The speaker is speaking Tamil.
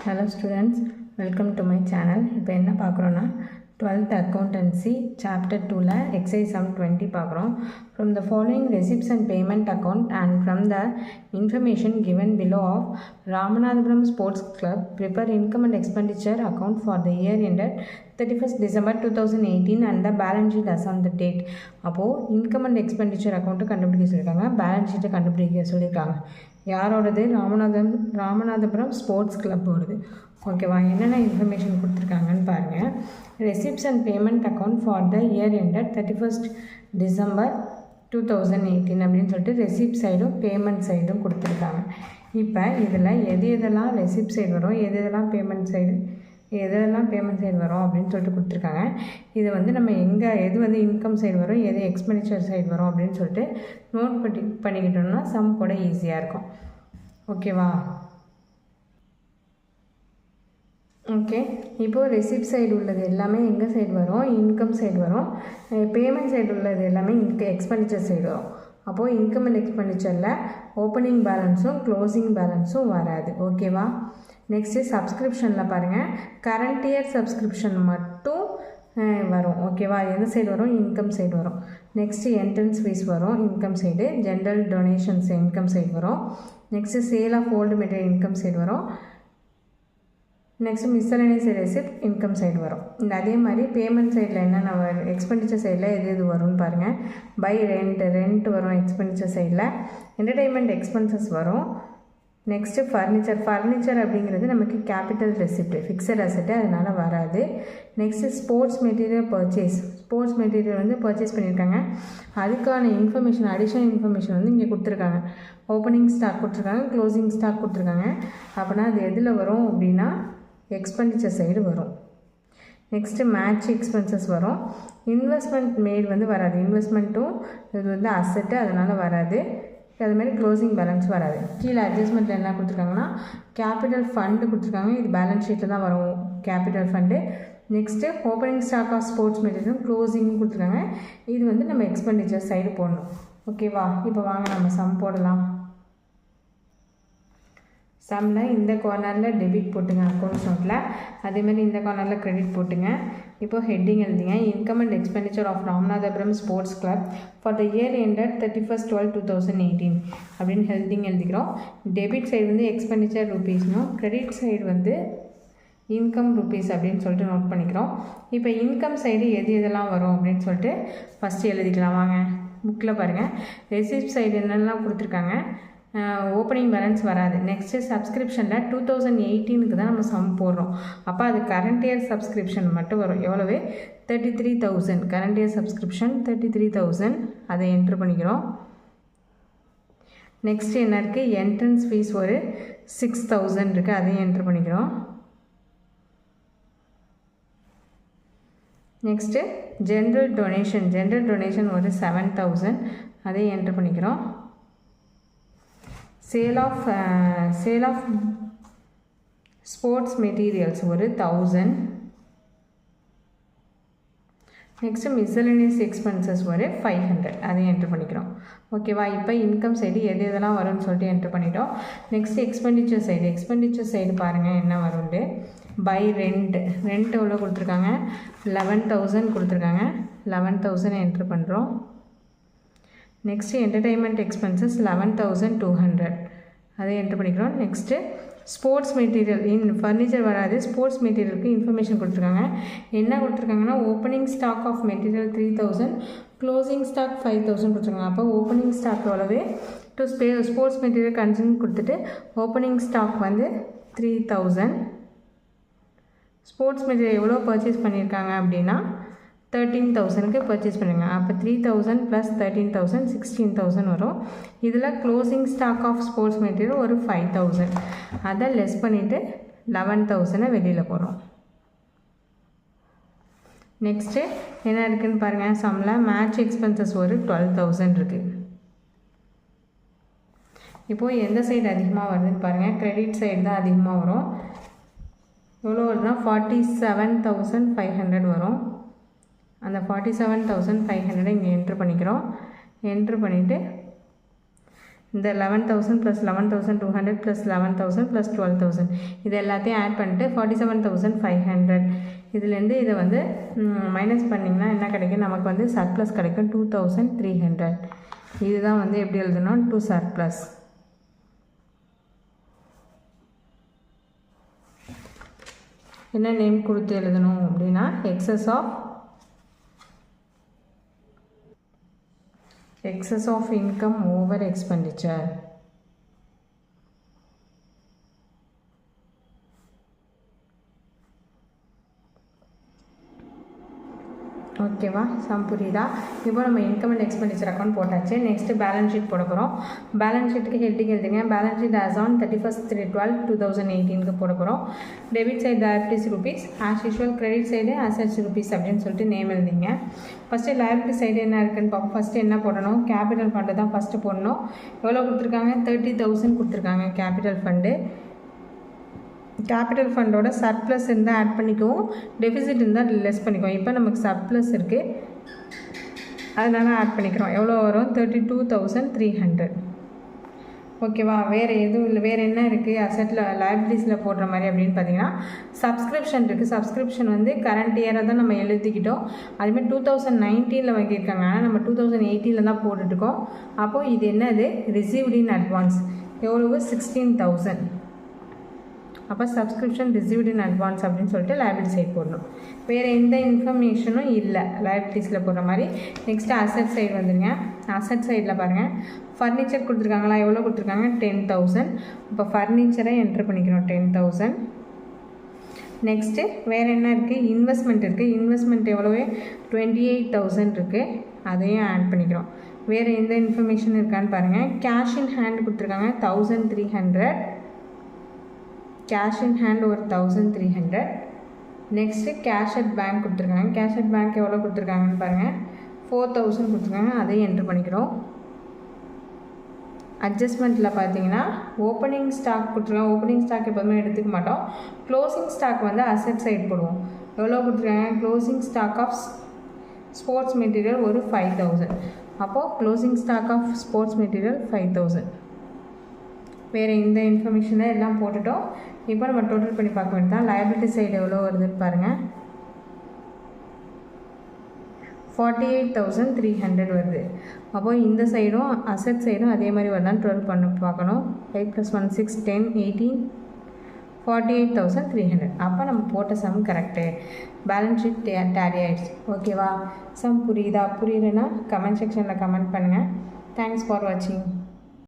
Hello students, welcome to my channel. இப்போ என்ன பார்க்குறோன்னா 12th accountancy chapter 2ல exercise sum 20 பார்க்குறோம். From the following receipts and payment account and from the information given below of Ramanathapuram Sports Club, prepare income and expenditure account for the year ended 31st December 2018 and the balance sheet as on the date. அப்போது income and expenditure account கண்டுபிடிக்க சொல்லியிருக்காங்க, balance sheet கண்டுபிடிக்க சொல்லியிருக்காங்க. யாரோடது? ராமநாதபுரம் ஸ்போர்ட்ஸ் கிளப்போடது. ஓகேவா? என்னென்ன இன்ஃபர்மேஷன் கொடுத்துருக்காங்கன்னு பாருங்கள். Receipts and payment account for the year ended 31st December 2018 அப்படின்னு சொல்லிட்டு ரெசிப்ட் சைடும் பேமெண்ட் சைடும் கொடுத்துருக்காங்க. இப்போ இதில் எதெல்லாம் ரெசிப்ட் சைடு வரும், எதெல்லாம் பேமெண்ட் சைடு வரும் அப்படின்னு சொல்லிட்டு கொடுத்துருக்காங்க. இது வந்து நம்ம எது வந்து இன்கம் சைடு வரும், எது எக்ஸ்பெண்டிச்சர் சைடு வரும் அப்படின்னு சொல்லிட்டு நோட் பண்ணிக்கிட்டோம்னா சம் போட ஈஸியாக இருக்கும். ஓகேவா? ஓகே, இப்போது ரெசிப்ட் சைடு உள்ளது எல்லாமே எங்கே சைடு வரும்? இன்கம் சைடு வரும். பேமெண்ட் சைடு உள்ளது எல்லாமே எக்ஸ்பெண்டிச்சர் சைடு வரும். அப்போது இன்கம் அண்ட் எக்ஸ்பெண்டிச்சரில் ஓப்பனிங் பேலன்ஸும் க்ளோசிங் பேலன்ஸும் வராது. ஓகேவா? நெக்ஸ்ட்டு சப்ஸ்கிரிப்ஷனில் பாருங்கள், கரண்ட் இயர் சப்ஸ்கிரிப்ஷன் மட்டும் வரும். ஓகேவா? எந்த சைடு வரும்? இன்கம் சைடு வரும். நெக்ஸ்ட்டு என்ட்ரன்ஸ் ஃபீஸ் வரும் income side. General donations income side வரும். Next sale of old material income side வரும். Next miscellaneous receipt income side வரும். அதே மாதிரி பேமெண்ட் சைடில் என்னென்ன வரும், எக்ஸ்பெண்டிச்சர் சைடில் எது வரும்னு பாருங்கள். பை ரெண்ட் வரும் எக்ஸ்பெண்டிச்சர் சைடில். என்டர்டெயின்மெண்ட் எக்ஸ்பென்சஸ் வரும். நெக்ஸ்ட்டு ஃபர்னிச்சர் அப்படிங்கிறது நமக்கு கேபிட்டல் ரெசிப்ட், ஃபிக்ஸட் அசெட்டு, அதனால் வராது. நெக்ஸ்ட்டு ஸ்போர்ட்ஸ் மெட்டீரியல் வந்து பர்ச்சேஸ் பண்ணியிருக்காங்க. அதுக்கான இன்ஃபர்மேஷன், அடிஷ்னல் இன்ஃபர்மேஷன் வந்து இங்கே கொடுத்துருக்காங்க. ஓப்பனிங் ஸ்டாக் கொடுத்துருக்காங்க, க்ளோசிங் ஸ்டாக் கொடுத்துருக்காங்க. அப்படின்னா அது எதில் வரும் அப்படின்னா எக்ஸ்பெண்டிச்சர் சைடு வரும். நெக்ஸ்ட்டு மேட்ச் எக்ஸ்பென்சஸ் வரும். இன்வெஸ்ட்மெண்ட் மேட் வந்து வராது, இன்வெஸ்ட்மெண்ட்டும் இது வந்து அசெட்டு, அதனால் வராது. அதுமாதிரி க்ளோசிங் பேலன்ஸ் வராது. கீழே அட்ஜஸ்ட்மெண்ட்டில் என்ன கொடுத்துருக்காங்கன்னா கேபிட்டல் ஃபண்டு கொடுத்துருக்காங்க. இது பேலன்ஸ் ஷீட்டில் தான் வரும் capital fund. Next opening stock of sports மெட்டீரியலும் க்ளோசிங்கும் கொடுத்துருக்காங்க. இது வந்து நம்ம எக்ஸ்பெண்டிச்சர் சைடு போடணும். ஓகேவா? இப்போ வாங்க நம்ம சம் போடலாம். சம்மில் இந்த கார்னரில் டெபிட் போட்டுங்க அக்கௌண்ட்ஸ் நோட்டில், அதேமாதிரி இந்த கார்னரில் கிரெடிட் போட்டுங்க. இப்போ ஹெட்டிங் எழுதிங்க, income and expenditure of Ramanathapuram sports club for the year ended 31st 12/2018 அப்படின்னு ஹெட்டிங் எழுதிக்கிறோம். டெபிட் சைடு வந்து எக்ஸ்பெண்டிச்சர் ருபீஸ்னும், கிரெடிட் சைடு வந்து இன்கம் ருபீஸ் அப்படின்னு சொல்லிட்டு நோட் பண்ணிக்கிறோம். இப்போ இன்கம் சைடு எதெல்லாம் வரும் அப்படின்னு சொல்லிட்டு ஃபஸ்ட்டு எழுதிக்கலாம். வாங்க புக்கில் பாருங்கள். ரெசிப்ட் சைடு என்னெல்லாம் கொடுத்துருக்காங்க. ஓப்பனிங் பேலன்ஸ் வராது. நெக்ஸ்ட்டு சப்ஸ்கிரிப்ஷனில் 2018க்கு தான் நம்ம சம் போடுறோம். அப்போ அது கரண்ட் இயர் சப்ஸ்கிரிப்ஷன் மட்டும் வரும். எவ்வளவு? 33,000. கரண்ட் இயர் சப்ஸ்கிரிப்ஷன் 33,000, அதை என்ட்ரு பண்ணிக்கிறோம். நெக்ஸ்ட்டு என்ன இருக்குது? என்ட்ரன்ஸ் ஃபீஸ் ஒரு 6,000 இருக்குது, அதையும் என்ட்ரு பண்ணிக்கிறோம். நெக்ஸ்ட்டு ஜென்ரல் டொனேஷன் ஒரு 7,000, அதையும் என்ட்ரு பண்ணிக்கிறோம். சேல் ஆஃப் ஸ்போர்ட்ஸ் மெட்டீரியல்ஸ் ஒரு 1000. நெக்ஸ்ட்டு மிஸ்சலேனியஸ் எக்ஸ்பென்சஸ் ஒரு 500, அதையும் என்ட்ரு பண்ணிக்கிறோம். ஓகேவா? இப்போ இன்கம் சைடு எதெல்லாம் வரும்னு சொல்லிட்டு என்ட்ரு பண்ணிட்டோம். நெக்ஸ்ட்டு எக்ஸ்பெண்டிச்சர் சைடு பாருங்கள் என்ன வரும்ண்டு. பை ரெண்ட் எவ்வளோ கொடுத்துருக்காங்க? 11,000 கொடுத்துருக்காங்க. 11,000 என்ட்ரு பண்ணுறோம். நெக்ஸ்ட்டு என்டர்டெயின்மெண்ட் எக்ஸ்பென்சஸ் 11,200, அதை என்ட்ரு பண்ணிக்கிறோம். நெக்ஸ்ட்டு ஸ்போர்ட்ஸ் மெட்டீரியல் ஃபர்னிச்சர் வராது. ஸ்போர்ட்ஸ் மெட்டீரியலுக்கு இன்ஃபர்மேஷன் கொடுத்துருக்காங்க. என்ன கொடுத்துருக்காங்கன்னா opening stock of material 3,000, closing stock 5,000 கொடுத்துருக்காங்க. அப்போ ஓப்பனிங் ஸ்டாக் எவ்வளவு டு ஸ்போர்ட்ஸ் மெட்டீரியல் கன்சூம் கொடுத்துட்டு ஓப்பனிங் ஸ்டாக் வந்து 3,000. ஸ்போர்ட்ஸ் மெட்டீரியல் எவ்வளோ பர்ச்சேஸ் பண்ணியிருக்காங்க அப்படின்னா 13,000க்கு பர்ச்சேஸ் பண்ணுங்க. அப்போ 3,000 + 13,000 16,000 வரும். இதில் closing stock of sports material ஒரு 5,000, அதை லெஸ் பண்ணிவிட்டு 11,000 வெளியில் போகிறோம். நெக்ஸ்ட்டு என்ன இருக்குதுன்னு பாருங்கள். சம்மில் மேட்ச் எக்ஸ்பென்சஸ் ஒரு 12,000 இருக்குது. இப்போது எந்த சைடு அதிகமாக வருதுன்னு பாருங்கள். கிரெடிட் சைடு தான் அதிகமாக வரும். எவ்வளோ வருதுன்னா 47,500 வரும். அந்த 47,500 இங்கே என்ட்ரு பண்ணிக்கிறோம். என்ட்ரு பண்ணிவிட்டு இந்த 11,000 + 11,200 + 11,000 + 12,000 இது எல்லாத்தையும் ஆட் பண்ணிட்டு 47,500 இதுலேருந்து இதை வந்து மைனஸ் பண்ணிங்கன்னா என்ன கிடைக்கும், நமக்கு வந்து சர்ப்ளஸ் கிடைக்கும் 2,300. இதுதான் வந்து எப்படி எழுதணும், டு சர்ப்ளஸ். என்ன நேம் கொடுத்து எழுதணும் அப்படின்னா excess of income over expenditure. ஓகேவா, சம் புரியுதா? இப்போ நம்ம இன்கம் அண்ட் எக்ஸ்பெண்டிச்சர் அக்கௌண்ட் போட்டாச்சு. நெக்ஸ்ட்டு பேலன்ஸ் ஷீட் போட போகிறோம். பேலன்ஸ் ஷீட்டுக்கு ஹெட்டிங் எழுதுங்க. பேலன்ஸ் ஷீட் ஆஸ் ஆன் 31/12/2018 போட போகிறோம். Debit side liabilities rupees, as usual. Credit side assets rupees அப்படின்னு சொல்லிட்டு நேம் எழுதிங்க. ஃபஸ்ட்டு லைபிலிட்டி சைடு என்ன இருக்குன்னு பார்ப்போம். ஃபஸ்ட்டு என்ன போடணும், கேபிட்டல் ஃபண்டு தான் ஃபஸ்ட்டு போடணும். எவ்வளோ கொடுத்துருக்காங்க, 30,000 கொடுத்துருக்காங்க கேபிட்டல் ஃபண்டு. கேபிட்டல் ஃபண்டோட சர்ப்ளஸ் இருந்தால் ஆட் பண்ணிக்குவோம், டெபிசிட் இருந்தால் லெஸ் பண்ணிக்குவோம். இப்போ நமக்கு சர்ப்ளஸ் இருக்குது, அதனால் ஆட் பண்ணிக்கிறோம். எவ்வளோ வரும், 32,300. ஓகேவா, வேறு எதுவும் இல்லை. வேறு என்ன இருக்குது அசெட்டில் லைபிலிட்டிஸில் போடுற மாதிரி அப்படின்னு பார்த்தீங்கன்னா சப்ஸ்கிரிப்ஷன் இருக்குது. சப்ஸ்கிரிப்ஷன் வந்து கரண்ட் இயரை தான் நம்ம எழுதிக்கிட்டோம். அதுமாதிரி 2019 வாங்கியிருக்காங்க, ஆனால் நம்ம 2018 தான் போட்டுட்ருக்கோம். அப்போது இது என்னது, ரிசீவ்ட் இன் அட்வான்ஸ். எவ்வளவு, 16,000. அப்போ சப்ஸ்கிரிப்ஷன் ரிசீவ்ட் இன் அட்வான்ஸ் அப்படின்னு சொல்லிட்டு லைபிலிட்டி சைடு போடணும். வேறு எந்த இன்ஃபர்மேஷனும் இல்லை லைபிலிட்டிஸில் போடுற மாதிரி. நெக்ஸ்ட்டு அசெட் சைடு வந்துடுங்க. அசெட் சைடில் பாருங்கள், ஃபர்னிச்சர் கொடுத்துருக்காங்களா, எவ்வளோ கொடுத்துருக்காங்க, 10,000. இப்போ ஃபர்னிச்சரை என்ட்ரு பண்ணிக்கணும், 10,000. நெக்ஸ்ட்டு வேறு என்ன இருக்குது, இன்வெஸ்ட்மெண்ட் இருக்குது. இன்வெஸ்ட்மெண்ட் எவ்வளோவே, 28,000 இருக்குது, அதையும் ஆட் பண்ணிக்கிறோம். வேறு எந்த இன்ஃபர்மேஷன் இருக்கான்னு பாருங்கள். கேஷ் இன் ஹேண்ட் கொடுத்துருக்காங்க 1,300. கேஷ் இன் ஹேண்ட் ஒரு 1,300. நெக்ஸ்ட்டு கேஷ் அட் பேங்க் கொடுத்துருக்காங்க. கேஷ் அட் பேங்க் எவ்வளோ கொடுத்துருக்காங்கன்னு பாருங்கள், 4,000 கொடுத்துருக்காங்க, அதையும் என்ட்ரு பண்ணிக்கிறோம். அட்ஜஸ்ட்மெண்ட்டில் பார்த்தீங்கன்னா ஓப்பனிங் ஸ்டாக் கொடுத்துருக்காங்க. ஓப்பனிங் ஸ்டாக் எப்போதுமே எடுத்துக்க மாட்டோம். க்ளோசிங் ஸ்டாக் வந்து அசெட் சைடு போடுவோம். எவ்வளோ கொடுத்துருக்காங்க, closing stock of sports material ஒரு 5,000. அப்போது closing stock of sports material 5,000. வேறு இந்த இன்ஃபர்மேஷனை எல்லாம் போட்டுட்டோம். இப்போ நம்ம டோட்டல் பண்ணி பார்க்க வேண்டியதான். லைபிலிட்டி சைடு எவ்வளோ வருதுன்னு பாருங்கள், 48,300 வருது. அப்போது இந்த சைடும் அசெட் சைடும் அதே மாதிரி வருதான்னு டோட்டல் பண்ணி பார்க்கணும். 5 + 1 6 10 18 48,300. அப்போ நம்ம போட்ட sum correct, balance sheet tally ஆகிடுச்சு. ஓகேவா, சம் புரியுதா? புரியலைன்னா கமெண்ட் செக்ஷனில் கமெண்ட் பண்ணுங்கள். தேங்க்ஸ் ஃபார் வாட்சிங்.